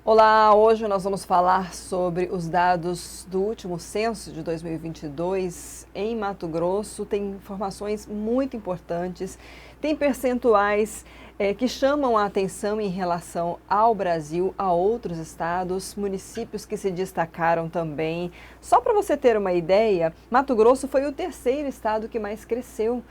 Olá, hoje nós vamos falar sobre os dados do último censo de 2022 em Mato Grosso. Tem informações muito importantes, tem percentuais que chamam a atenção em relação ao Brasil, a outros estados, municípios que se destacaram também. Só para você ter uma ideia, Mato Grosso foi o terceiro estado que mais cresceu.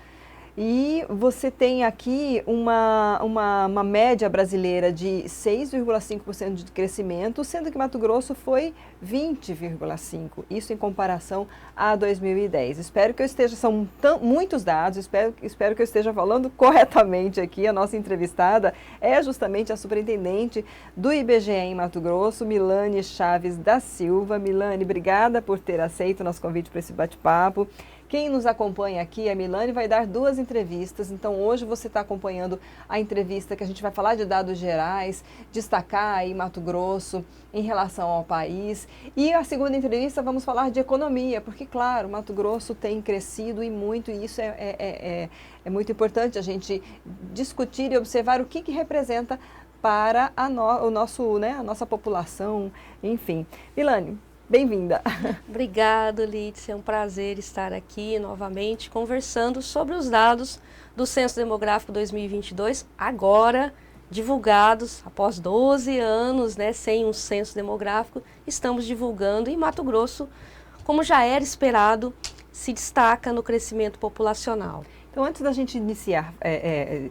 E você tem aqui uma média brasileira de 6,5% de crescimento, sendo que Mato Grosso foi 20,5%, isso em comparação a 2010. Espero que eu esteja, são muitos dados, espero que eu esteja falando corretamente aqui. A nossa entrevistada é justamente a superintendente do IBGE em Mato Grosso, Milane Chaves da Silva. Milane, obrigada por ter aceito o nosso convite para esse bate-papo. Quem nos acompanha aqui, a Milane vai dar duas entrevistas, então hoje você está acompanhando a entrevista que a gente vai falar de dados gerais, destacar aí Mato Grosso em relação ao país. E a segunda entrevista vamos falar de economia, porque claro, Mato Grosso tem crescido e muito, e isso é muito importante a gente discutir e observar o que representa para a nossa população, enfim. Milane, bem-vinda. Obrigada, Lídice. É um prazer estar aqui novamente conversando sobre os dados do Censo Demográfico 2022, agora divulgados após 12 anos, sem um censo demográfico. Estamos divulgando e Mato Grosso, como já era esperado, se destaca no crescimento populacional. Então, antes da gente iniciar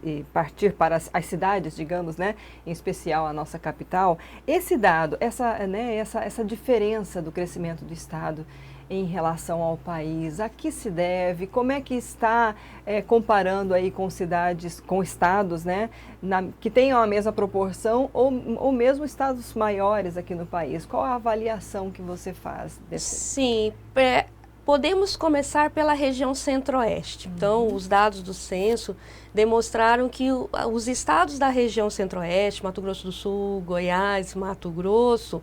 e partir para as cidades, digamos, em especial a nossa capital, esse dado, essa diferença do crescimento do estado em relação ao país, a que se deve? Como é que está comparando aí com cidades, com estados, que tenham a mesma proporção ou mesmo estados maiores aqui no país? Qual a avaliação que você faz desse? Sim, podemos começar pela região centro-oeste. Então, os dados do censo demonstraram que os estados da região centro-oeste, Mato Grosso do Sul, Goiás, Mato Grosso,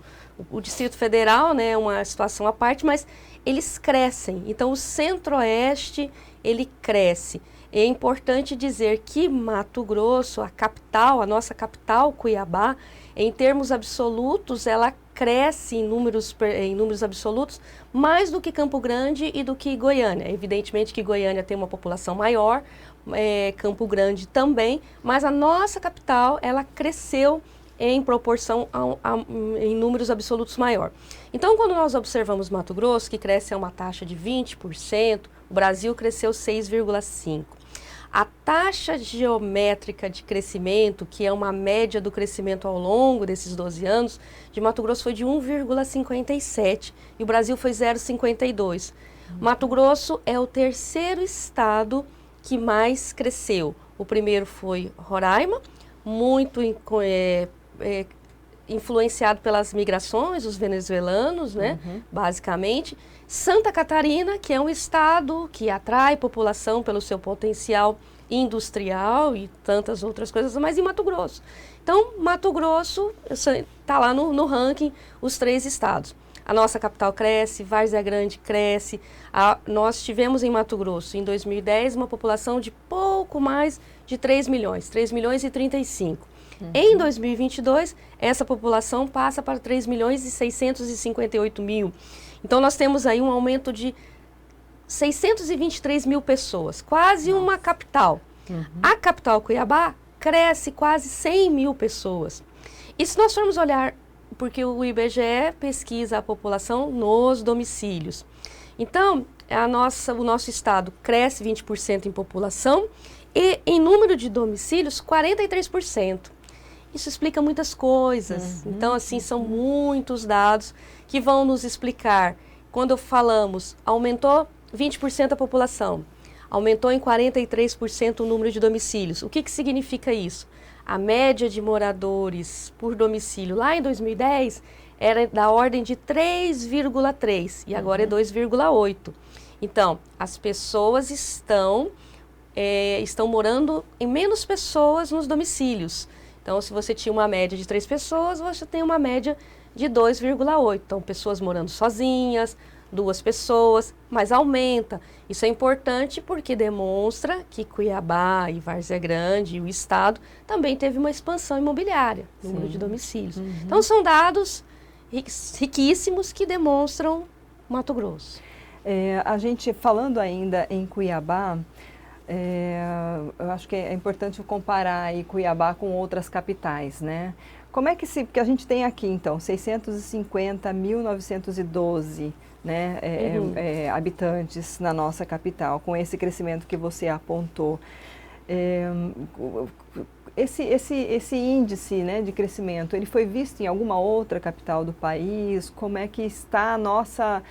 o Distrito Federal, é uma situação à parte, mas eles crescem. Então, o centro-oeste, ele cresce. É importante dizer que Mato Grosso, a capital, a nossa capital, Cuiabá, em termos absolutos, ela cresce em números absolutos mais do que Campo Grande e do que Goiânia. Evidentemente que Goiânia tem uma população maior, Campo Grande também, mas a nossa capital, ela cresceu em proporção em números absolutos maior. Então, quando nós observamos Mato Grosso, que cresce a uma taxa de 20%, o Brasil cresceu 6,5%. A taxa geométrica de crescimento, que é uma média do crescimento ao longo desses 12 anos, de Mato Grosso foi de 1,57 e o Brasil foi 0,52. Mato Grosso é o terceiro estado que mais cresceu. O primeiro foi Roraima, muito influenciado pelas migrações, os venezuelanos, basicamente. Santa Catarina, que é um estado que atrai população pelo seu potencial industrial e tantas outras coisas, mas em Mato Grosso. Então, Mato Grosso está lá no ranking, os três estados. A nossa capital cresce, Várzea Grande cresce. Nós tivemos em Mato Grosso, em 2010, uma população de pouco mais de 3 milhões e 35. Em 2022, essa população passa para 3 milhões e 658 mil. Então, nós temos aí um aumento de 623 mil pessoas, quase uma capital. A capital Cuiabá cresce quase 100 mil pessoas. E se nós formos olhar, porque o IBGE pesquisa a população nos domicílios. Então, o nosso estado cresce 20% em população e em número de domicílios, 43%. Isso explica muitas coisas. Então, assim, são muitos dados que vão nos explicar. Quando falamos, aumentou 20% a população, aumentou em 43% o número de domicílios. O que significa isso? A média de moradores por domicílio lá em 2010 era da ordem de 3,3 e agora é 2,8. Então, as pessoas estão morando em menos pessoas nos domicílios. Então, se você tinha uma média de 3 pessoas, você tem uma média de 2,8. Então, pessoas morando sozinhas, 2 pessoas, mas aumenta. Isso é importante porque demonstra que Cuiabá e Várzea Grande e o estado também teve uma expansão imobiliária, número de domicílios. Então são dados riquíssimos que demonstram Mato Grosso. A gente falando ainda em Cuiabá, eu acho que é importante comparar aí Cuiabá com outras capitais, né? Como é que porque a gente tem aqui, então, 650.912, né, habitantes na nossa capital, com esse crescimento que você apontou. Esse índice, né, de crescimento, ele foi visto em alguma outra capital do país? Como é que está a nossa...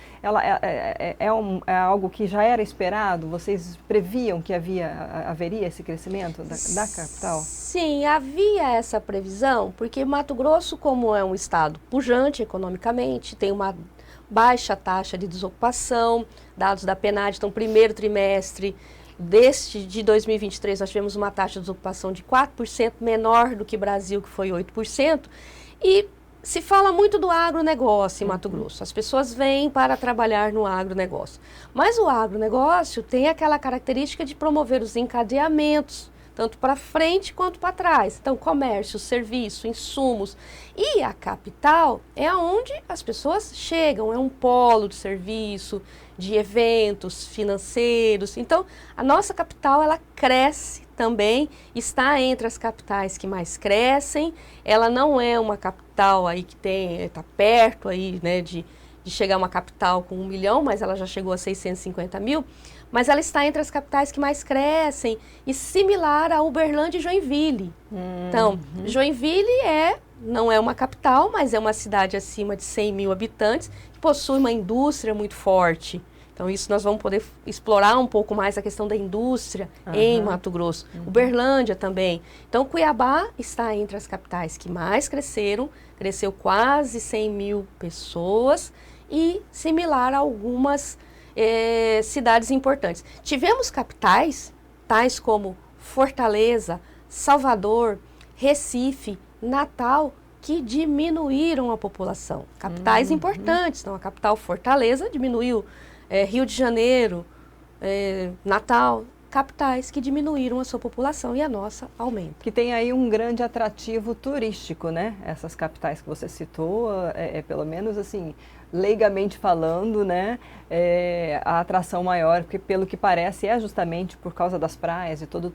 é algo que já era esperado? Vocês previam que haveria esse crescimento da capital? Sim, havia essa previsão, porque Mato Grosso, como é um estado pujante economicamente, tem uma baixa taxa de desocupação, dados da PNAD, então, primeiro trimestre de 2023, nós tivemos uma taxa de desocupação de 4% menor do que o Brasil, que foi 8%, e se fala muito do agronegócio em Mato Grosso. As pessoas vêm para trabalhar no agronegócio. Mas o agronegócio tem aquela característica de promover os encadeamentos, tanto para frente quanto para trás. Então, comércio, serviço, insumos. E a capital é onde as pessoas chegam, é um polo de serviço, de eventos financeiros. Então, a nossa capital, ela cresce também, está entre as capitais que mais crescem. Ela não é uma capital aí que está perto aí, né, de chegar a uma capital com 1 milhão, mas ela já chegou a 650 mil. Mas ela está entre as capitais que mais crescem e similar a Uberlândia e Joinville. Então, Joinville não é uma capital, mas é uma cidade acima de 100 mil habitantes, que possui uma indústria muito forte. Então, isso nós vamos poder explorar um pouco mais a questão da indústria em Mato Grosso. Uberlândia também. Então, Cuiabá está entre as capitais que mais cresceram, cresceu quase 100 mil pessoas e similar a algumas cidades importantes. Tivemos capitais, tais como Fortaleza, Salvador, Recife, Natal, que diminuíram a população. Capitais importantes. Então, a capital Fortaleza diminuiu, Rio de Janeiro, Natal, capitais que diminuíram a sua população e a nossa aumenta. Que tem aí um grande atrativo turístico, né? Essas capitais que você citou, pelo menos assim, leigamente falando, né? A atração maior, porque pelo que parece é justamente por causa das praias e tudo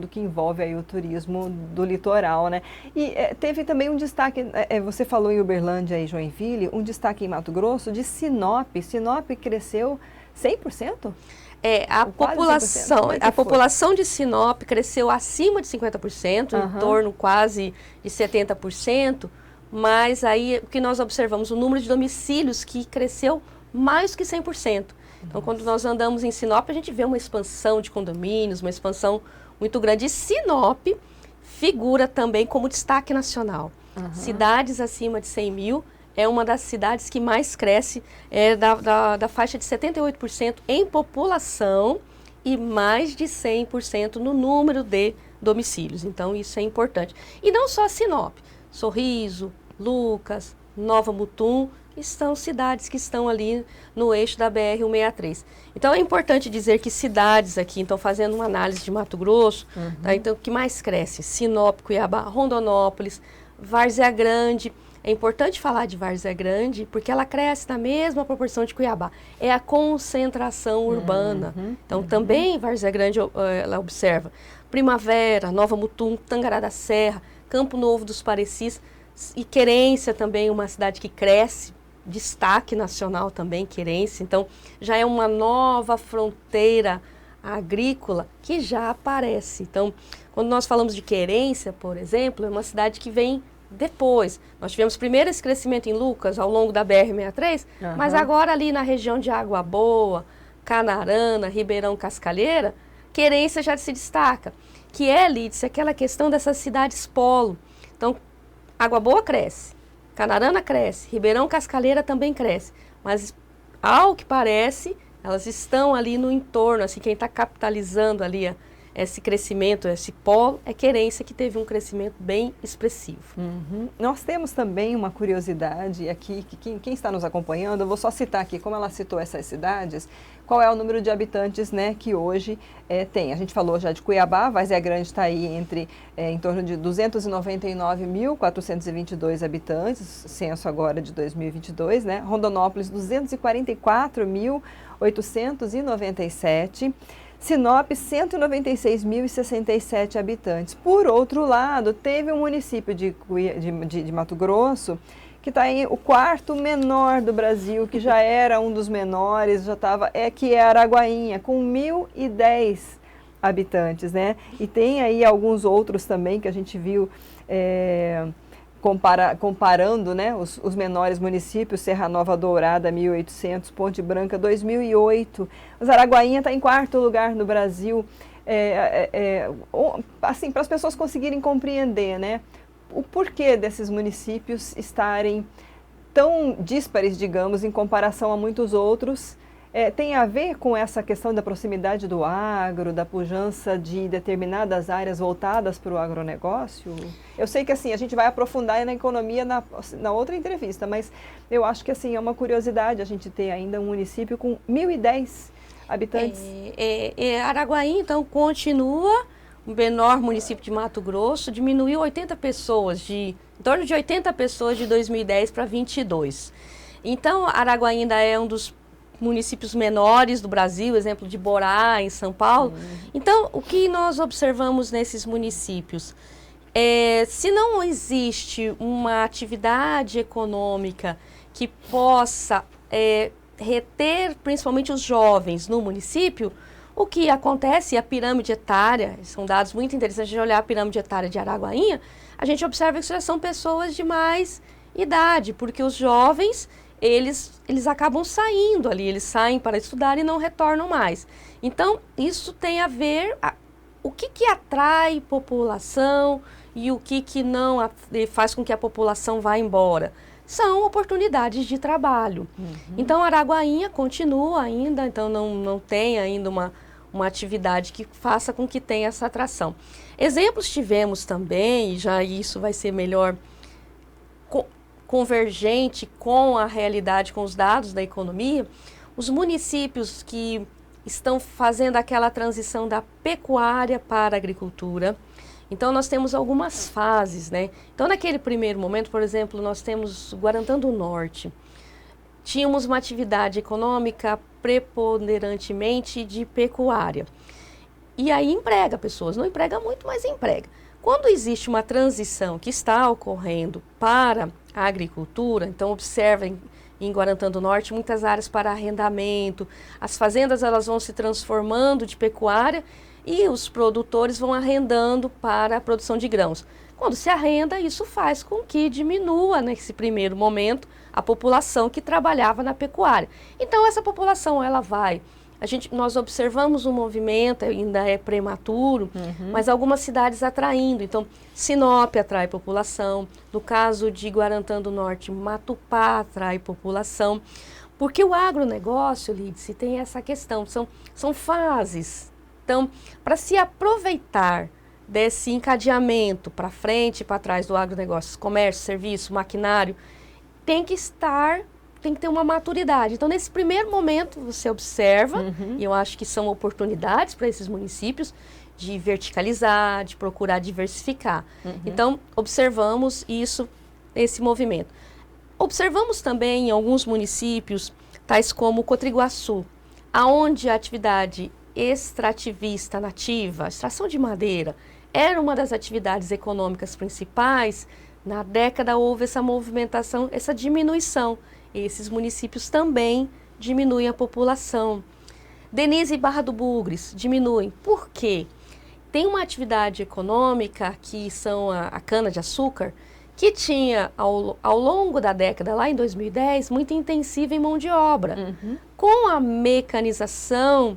que envolve aí o turismo do litoral, né? E teve também um destaque, você falou em Uberlândia e Joinville, um destaque em Mato Grosso de Sinop. Sinop cresceu 100%? A população de Sinop cresceu acima de 50%, em torno quase de 70%, mas aí o que nós observamos, o número de domicílios que cresceu mais que 100%. Então, quando nós andamos em Sinop, a gente vê uma expansão de condomínios, uma expansão muito grande. E Sinop figura também como destaque nacional. Cidades acima de 100 mil, é uma das cidades que mais cresce, da faixa de 78% em população e mais de 100% no número de domicílios. Então, isso é importante. E não só Sinop, Sorriso, Lucas, Nova Mutum, são cidades que estão ali no eixo da BR-163. Então, é importante dizer que cidades aqui, então, fazendo uma análise de Mato Grosso, tá? Então, o que mais cresce? Sinop, Cuiabá, Rondonópolis, Várzea Grande. É importante falar de Várzea Grande porque ela cresce na mesma proporção de Cuiabá. É a concentração urbana. Então, também Várzea Grande ela observa Primavera, Nova Mutum, Tangará da Serra, Campo Novo dos Parecis e Querência também, uma cidade que cresce, destaque nacional também, Querência. Então, já é uma nova fronteira agrícola que já aparece. Então, quando nós falamos de Querência, por exemplo, é uma cidade que vem depois. Nós tivemos primeiro esse crescimento em Lucas, ao longo da BR-63, mas agora ali na região de Água Boa, Canarana, Ribeirão Cascalheira, Querência já se destaca, que é, Lídice, aquela questão dessas cidades polo. Então, Água Boa cresce, Canarana cresce, Ribeirão Cascalheira também cresce, mas ao que parece, elas estão ali no entorno, assim, quem está capitalizando ali esse crescimento, esse polo, é Querência, que teve um crescimento bem expressivo. Nós temos também uma curiosidade aqui, que quem está nos acompanhando, eu vou só citar aqui, como ela citou essas cidades, qual é o número de habitantes, né, que hoje tem. A gente falou já de Cuiabá, Várzea Grande está aí em torno de 299.422 habitantes, censo agora de 2022, né? Rondonópolis, 244.897. Sinop, 196.067 habitantes. Por outro lado, teve um município de Mato Grosso que está aí o quarto menor do Brasil, que já era um dos menores, que é Araguainha, com 1.010 habitantes, né? E tem aí alguns outros também que a gente viu comparando, né, os menores municípios, Serra Nova Dourada, 1.800, Ponte Branca, 2.008. Mas Araguainha está em quarto lugar no Brasil. Assim, para as pessoas conseguirem compreender, né, o porquê desses municípios estarem tão díspares, digamos, em comparação a muitos outros, tem a ver com essa questão da proximidade do agro, da pujança de determinadas áreas voltadas para o agronegócio? Eu sei que assim, a gente vai aprofundar na economia na outra entrevista, mas eu acho que assim, é uma curiosidade a gente ter ainda um município com 1.010 habitantes. Araguainha, então, continua o menor município de Mato Grosso, diminuiu 80 pessoas, em torno de 80 pessoas de 2010 para 22. Então, Araguainha ainda é um dos municípios menores do Brasil, exemplo de Borá, em São Paulo. Então, o que nós observamos nesses municípios? Se não existe uma atividade econômica que possa reter principalmente os jovens no município, o que acontece, a pirâmide etária, são dados muito interessantes de olhar a pirâmide etária de Araguainha, a gente observa que já são pessoas de mais idade, porque os jovens, eles acabam saindo ali, eles saem para estudar e não retornam mais. Então, isso tem a ver, o que atrai população e o que não faz com que a população vá embora. São oportunidades de trabalho. Então, Araguainha continua ainda, então não tem ainda uma atividade que faça com que tenha essa atração. Exemplos tivemos também, e já isso vai ser melhor convergente com a realidade, com os dados da economia, os municípios que estão fazendo aquela transição da pecuária para a agricultura. Então, nós temos algumas fases, né? Então, naquele primeiro momento, por exemplo, nós temos Guarantã do Norte. Tínhamos uma atividade econômica preponderantemente de pecuária. E aí emprega pessoas, não emprega muito, mas emprega. Quando existe uma transição que está ocorrendo para a agricultura, então observem em Guarantã do Norte muitas áreas para arrendamento, as fazendas elas vão se transformando de pecuária e os produtores vão arrendando para a produção de grãos. Quando se arrenda, isso faz com que diminua, nesse primeiro momento, a população que trabalhava na pecuária. Então, essa população, ela vai... Nós observamos um movimento, ainda é prematuro, mas algumas cidades atraindo. Então, Sinop atrai população. No caso de Guarantã do Norte, Matupá atrai população. Porque o agronegócio, Lídice, tem essa questão, são fases. Então, para se aproveitar desse encadeamento para frente e para trás do agronegócio, comércio, serviço, maquinário, tem que ter uma maturidade. Então, nesse primeiro momento, você observa, e eu acho que são oportunidades para esses municípios de verticalizar, de procurar diversificar. Então, observamos isso, esse movimento. Observamos também em alguns municípios, tais como Cotriguaçu, aonde a atividade extrativista nativa, extração de madeira, era uma das atividades econômicas principais. Na década houve essa movimentação, essa diminuição. Esses municípios também diminuem a população. Denise e Barra do Bugres diminuem. Por quê? Tem uma atividade econômica, que são a cana-de-açúcar, que tinha, ao longo da década, lá em 2010, muito intensiva em mão de obra. Com a mecanização,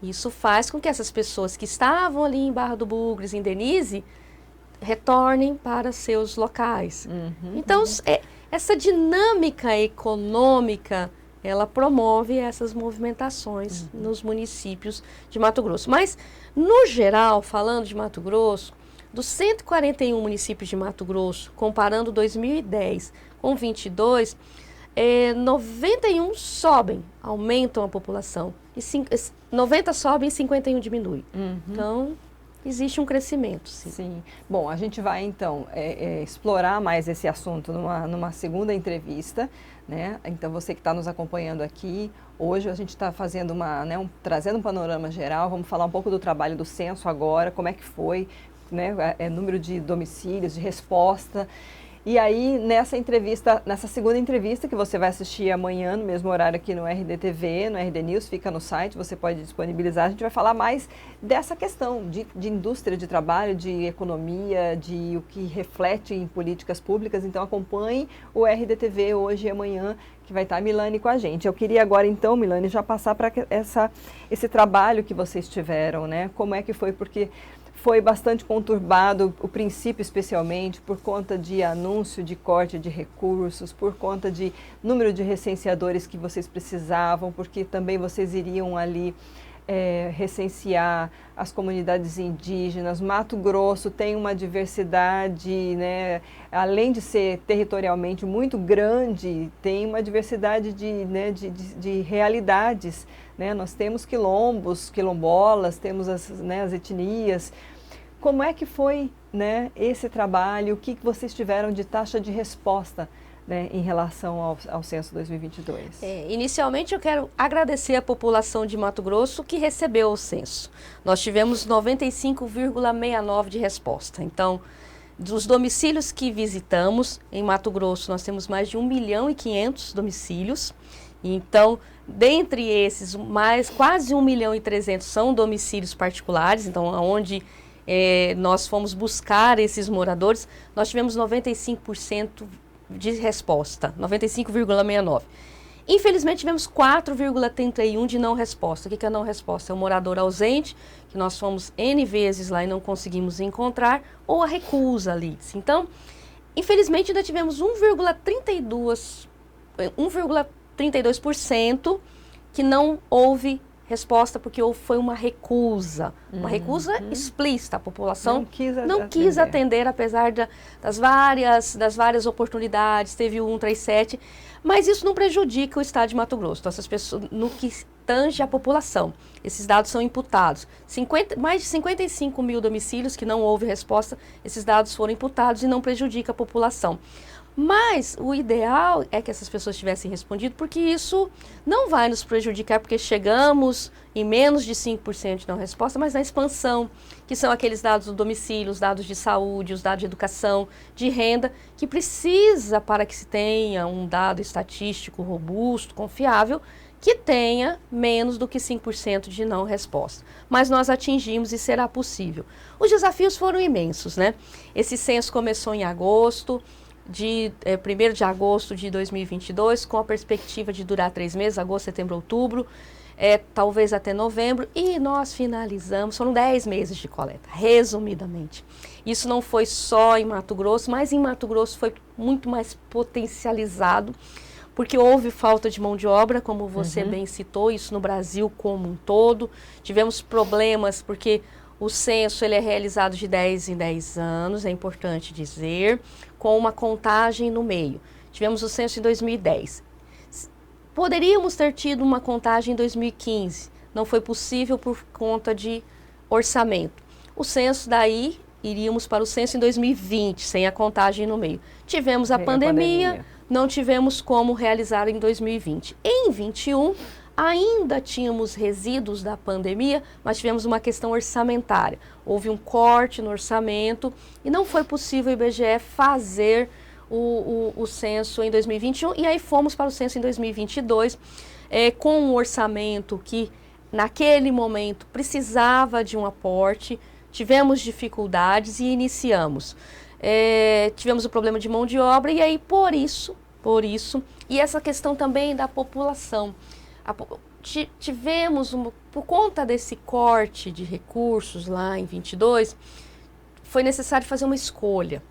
isso faz com que essas pessoas que estavam ali em Barra do Bugres, em Denise, retornem para seus locais. Então, essa dinâmica econômica ela promove essas movimentações nos municípios de Mato Grosso. Mas, no geral, falando de Mato Grosso, dos 141 municípios de Mato Grosso, comparando 2010 com 22, 91 sobem, aumentam a população. E 90 sobem e 51 diminui. Então, existe um crescimento, sim. Sim. Bom, a gente vai, então, explorar mais esse assunto numa segunda entrevista, né? Então, você que está nos acompanhando aqui, hoje a gente está fazendo trazendo um panorama geral, vamos falar um pouco do trabalho do censo agora, como é que foi, né? Número de domicílios, de resposta. E aí, nessa segunda entrevista, que você vai assistir amanhã, no mesmo horário aqui no RDTV, no RD News, fica no site, você pode disponibilizar, a gente vai falar mais dessa questão de indústria de trabalho, de economia, de o que reflete em políticas públicas. Então, acompanhe o RDTV hoje e amanhã, que vai estar a Milane com a gente. Eu queria agora, então, Milane, já passar para esse trabalho que vocês tiveram, né? Como é que foi? Porque foi bastante conturbado, o princípio especialmente, por conta de anúncio de corte de recursos, por conta de número de recenseadores que vocês precisavam, porque também vocês iriam ali recensear as comunidades indígenas. Mato Grosso tem uma diversidade, né, além de ser territorialmente muito grande, tem uma diversidade de realidades. Né? Nós temos quilombos, quilombolas, temos as etnias. Como é que foi, né, esse trabalho? O que vocês tiveram de taxa de resposta, né, em relação ao censo 2022? Inicialmente eu quero agradecer a população de Mato Grosso que recebeu o censo. Nós tivemos 95,69% de resposta. Então, dos domicílios que visitamos em Mato Grosso, nós temos mais de 1.500.000 domicílios. Então, dentre esses, quase 1.300.000 são domicílios particulares, então, onde nós fomos buscar esses moradores, nós tivemos 95% de resposta, 95,69%. Infelizmente, tivemos 4,31% de não resposta. O que é não resposta? É o morador ausente, que nós fomos N vezes lá e não conseguimos encontrar, ou a recusa ali. Então, infelizmente, ainda tivemos 1,32% que não houve resposta, porque foi uma recusa. Uma recusa explícita. A população não quis atender, apesar das várias oportunidades. Teve o 137, mas isso não prejudica o estado de Mato Grosso. Então, essas pessoas, no que tange a população, esses dados são imputados. Mais de 55 mil domicílios que não houve resposta, esses dados foram imputados e não prejudica a população. Mas o ideal é que essas pessoas tivessem respondido, porque isso não vai nos prejudicar, porque chegamos em menos de 5% de não resposta, mas na expansão, que são aqueles dados do domicílio, os dados de saúde, os dados de educação, de renda, que precisa, para que se tenha um dado estatístico robusto, confiável, que tenha menos do que 5% de não resposta. Mas nós atingimos e será possível. Os desafios foram imensos, né? Esse censo começou em agosto, 1º de agosto de 2022, com a perspectiva de durar 3 meses, agosto, setembro, outubro, talvez até novembro, e nós finalizamos, foram 10 meses de coleta, resumidamente. Isso não foi só em Mato Grosso, mas em Mato Grosso foi muito mais potencializado, porque houve falta de mão de obra, como você bem citou, isso no Brasil como um todo. Tivemos problemas, porque o censo ele é realizado de 10 em 10 anos, é importante dizer, com uma contagem no meio. Tivemos o censo em 2010. Poderíamos ter tido uma contagem em 2015, não foi possível por conta de orçamento. O censo daí, iríamos para o censo em 2020, sem a contagem no meio. Tivemos a pandemia, não tivemos como realizar em 2020. Em 2021, ainda tínhamos resíduos da pandemia, mas tivemos uma questão orçamentária. Houve um corte no orçamento e não foi possível o IBGE fazer o censo em 2021. E aí fomos para o censo em 2022, com um orçamento que, naquele momento, precisava de um aporte. Tivemos dificuldades e iniciamos. Tivemos o problema de mão de obra e aí, por isso, e essa questão também da população. Tivemos, por conta desse corte de recursos lá em 22, foi necessário fazer uma escolha.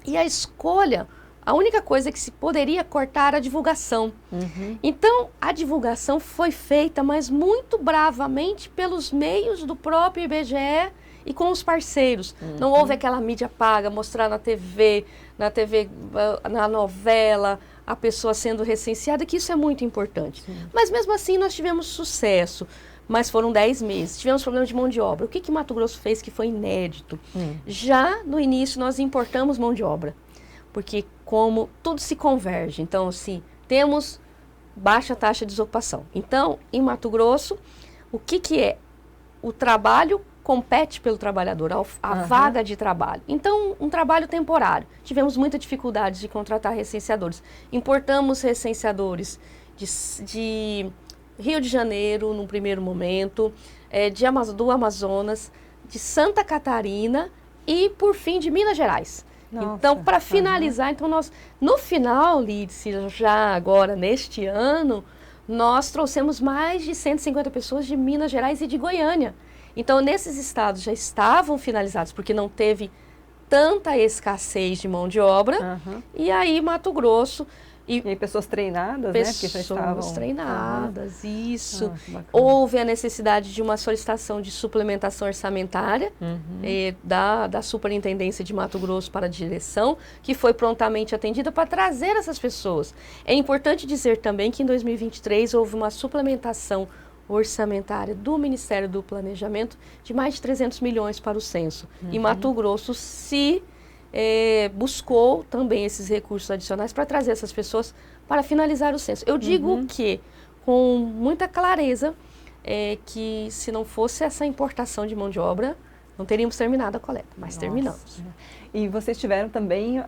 E a escolha, A única coisa que se poderia cortar era a divulgação. Então, a divulgação foi feita, mas muito bravamente pelos meios do próprio IBGE e com os parceiros. Não houve aquela mídia paga, mostrar na TV, na novela, a pessoa sendo recenseada, que isso é muito importante. Mas mesmo assim nós tivemos sucesso, mas foram 10 meses. Tivemos problema de mão de obra. O que Mato Grosso fez que foi inédito? Já no início nós importamos mão de obra, porque como tudo se converge, então assim, temos baixa taxa de desocupação. Então, em Mato Grosso, o que é? O trabalho compete pelo trabalhador, a vaga de trabalho. Então, um trabalho temporário. Tivemos muita dificuldade de contratar recenseadores. Importamos recenseadores de Rio de Janeiro, num primeiro momento, do Amazonas, de Santa Catarina e, por fim, de Minas Gerais. Nossa, então, para finalizar, então nós, no final, Lídice, já agora, neste ano, nós trouxemos mais de 150 pessoas de Minas Gerais e de Goiânia. Então, nesses estados já estavam finalizados, porque não teve tanta escassez de mão de obra. E aí, Mato Grosso... E aí, pessoas treinadas, né? Que já estavam... Pessoas treinadas, isso. Houve a necessidade de uma solicitação de suplementação orçamentária da Superintendência de Mato Grosso para a direção, que foi prontamente atendida para trazer essas pessoas. É importante dizer também que em 2023 houve uma suplementação orçamentária do Ministério do Planejamento de mais de 300 milhões para o censo. E Mato Grosso buscou também esses recursos adicionais para trazer essas pessoas para finalizar o censo. Eu digo que, com muita clareza, que se não fosse essa importação de mão de obra, não teríamos terminado a coleta, mas terminamos. E vocês tiveram também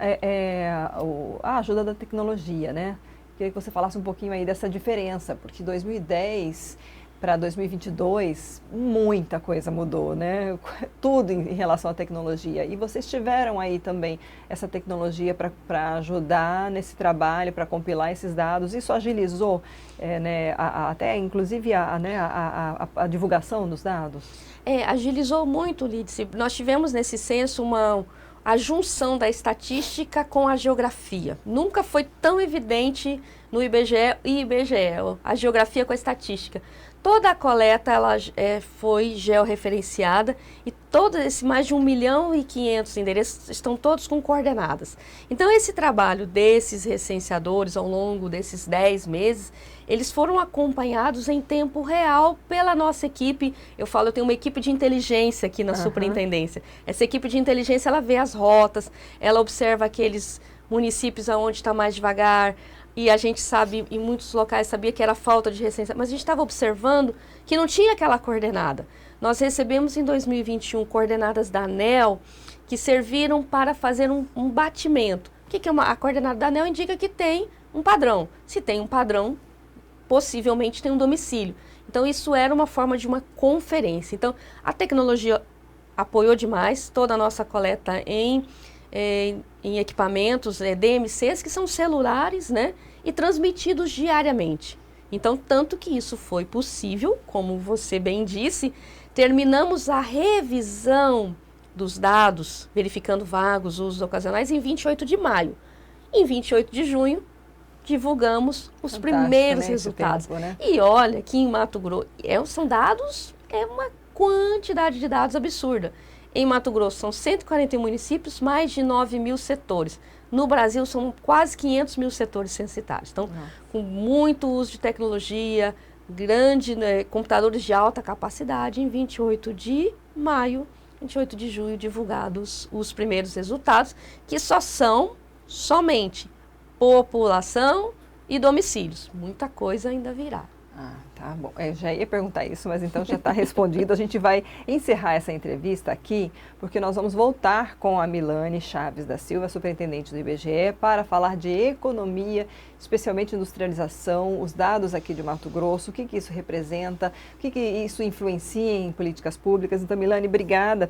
a ajuda da tecnologia, né? Queria que você falasse um pouquinho aí dessa diferença, porque 2010 para 2022, muita coisa mudou, né? Tudo em relação à tecnologia. E vocês tiveram aí também essa tecnologia para ajudar nesse trabalho, para compilar esses dados. Isso agilizou, né, até inclusive a divulgação dos dados? Agilizou muito, Lídice. Nós tivemos nesse censo a junção da estatística com a geografia. Nunca foi tão evidente no IBGE e IBGE, a geografia com a estatística. Toda a coleta foi georreferenciada e todos esses mais de 1.500.000 endereços estão todos com coordenadas. Então, esse trabalho desses recenseadores ao longo desses 10 meses, eles foram acompanhados em tempo real pela nossa equipe. Eu tenho uma equipe de inteligência aqui na superintendência. Essa equipe de inteligência, ela vê as rotas, ela observa aqueles municípios onde está mais devagar. E a gente sabe, em muitos locais, sabia que era falta de recenseamento, mas a gente estava observando que não tinha aquela coordenada. Nós recebemos em 2021 coordenadas da ANEEL que serviram para fazer um batimento. O que é a coordenada da ANEEL? Indica que tem um padrão. Se tem um padrão, possivelmente tem um domicílio. Então, isso era uma forma de uma conferência. Então, a tecnologia apoiou demais toda a nossa coleta em equipamentos DMCs, que são celulares, né, e transmitidos diariamente. Então, tanto que isso foi possível, como você bem disse, terminamos a revisão dos dados, verificando vagos, usos ocasionais, em 28 de maio. Em 28 de junho, divulgamos os primeiros resultados. Tempo, né? E olha que em Mato Grosso, são dados, uma quantidade de dados absurda. Em Mato Grosso são 141 municípios, mais de 9.000 setores. No Brasil são quase 500.000 setores censitários. Então, com muito uso de tecnologia, computadores de alta capacidade, em 28 de maio, 28 de junho, divulgados os primeiros resultados, que só são somente população e domicílios. Muita coisa ainda virá. Tá bom. Eu já ia perguntar isso, mas então já está respondido. A gente vai encerrar essa entrevista aqui, porque nós vamos voltar com a Milane Chaves da Silva, superintendente do IBGE, para falar de economia, especialmente industrialização, os dados aqui de Mato Grosso, o que isso representa, o que isso influencia em políticas públicas. Então, Milane, obrigada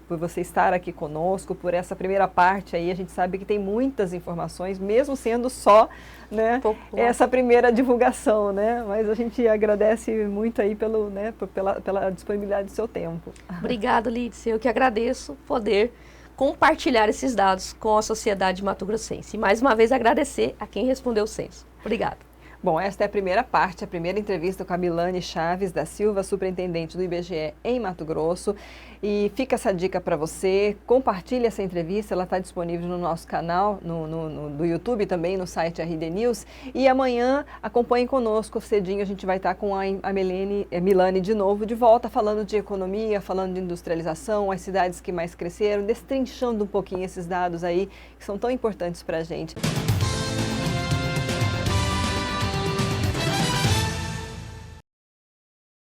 por você estar aqui conosco, por essa primeira parte aí. A gente sabe que tem muitas informações, mesmo sendo só, né, essa primeira divulgação, né? Mas a gente agradece muito aí pela disponibilidade do seu tempo. Obrigada, Lídice. Eu que agradeço poder compartilhar esses dados com a sociedade mato-grossense. E mais uma vez agradecer a quem respondeu o censo. Obrigada. Bom, esta é a primeira parte, a primeira entrevista com a Milane Chaves da Silva, superintendente do IBGE em Mato Grosso. E fica essa dica para você, compartilhe essa entrevista, ela está disponível no nosso canal, no YouTube também, no site RD News. E amanhã acompanhem conosco, cedinho a gente vai estar com a Milane de novo, de volta, falando de economia, falando de industrialização, as cidades que mais cresceram, destrinchando um pouquinho esses dados aí, que são tão importantes para a gente.